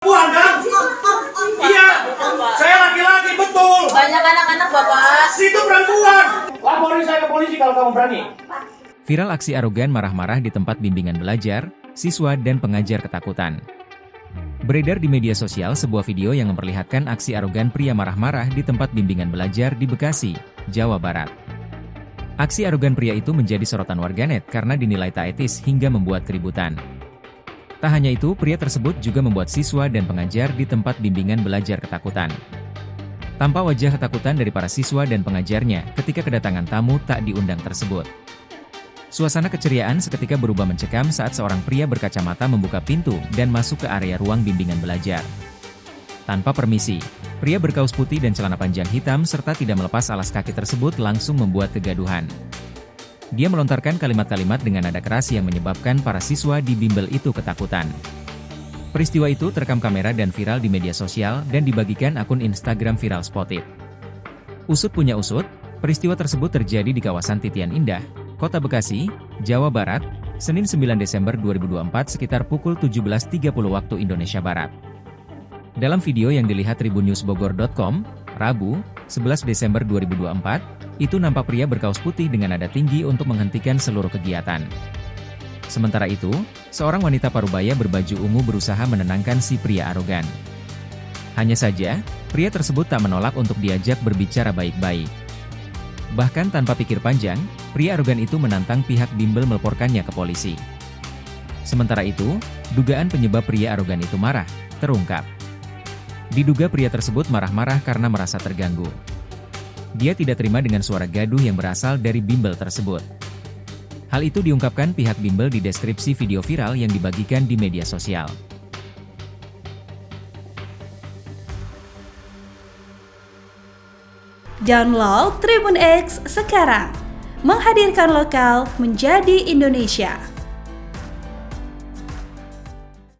Perempuan kan? Iya, saya laki-laki betul. Banyak anak-anak Bapak. Situ perempuan. Laporin saya ke polisi kalau kamu berani. Viral aksi arogan marah-marah di tempat bimbingan belajar, siswa dan pengajar ketakutan. Beredar di media sosial sebuah video yang memperlihatkan aksi arogan pria marah-marah di tempat bimbingan belajar di Bekasi, Jawa Barat. Aksi arogan pria itu menjadi sorotan warganet karena dinilai tak etis hingga membuat keributan. Tak hanya itu, pria tersebut juga membuat siswa dan pengajar di tempat bimbingan belajar ketakutan. Tampak wajah ketakutan dari para siswa dan pengajarnya ketika kedatangan tamu tak diundang tersebut. Suasana keceriaan seketika berubah mencekam saat seorang pria berkacamata membuka pintu dan masuk ke area ruang bimbingan belajar. Tanpa permisi, pria berkaus putih dan celana panjang hitam serta tidak melepas alas kaki tersebut langsung membuat kegaduhan. Dia melontarkan kalimat-kalimat dengan nada keras yang menyebabkan para siswa di bimbel itu ketakutan. Peristiwa itu terekam kamera dan viral di media sosial dan dibagikan akun Instagram Viral Spotted. Usut punya usut, peristiwa tersebut terjadi di kawasan Titian Indah, Kota Bekasi, Jawa Barat, Senin 9 Desember 2024 sekitar pukul 17.30 waktu Indonesia Barat. Dalam video yang dilihat tribunnewsbogor.com, Rabu, 11 Desember 2024, itu nampak pria berkaus putih dengan nada tinggi untuk menghentikan seluruh kegiatan. Sementara itu, seorang wanita parubaya berbaju ungu berusaha menenangkan si pria arogan. Hanya saja, pria tersebut tak menolak untuk diajak berbicara baik-baik. Bahkan tanpa pikir panjang, pria arogan itu menantang pihak bimbel melaporkannya ke polisi. Sementara itu, dugaan penyebab pria arogan itu marah terungkap. Diduga pria tersebut marah-marah karena merasa terganggu. Dia tidak terima dengan suara gaduh yang berasal dari bimbel tersebut. Hal itu diungkapkan pihak bimbel di deskripsi video viral yang dibagikan di media sosial. Download Tribun X sekarang, menghadirkan lokal menjadi Indonesia.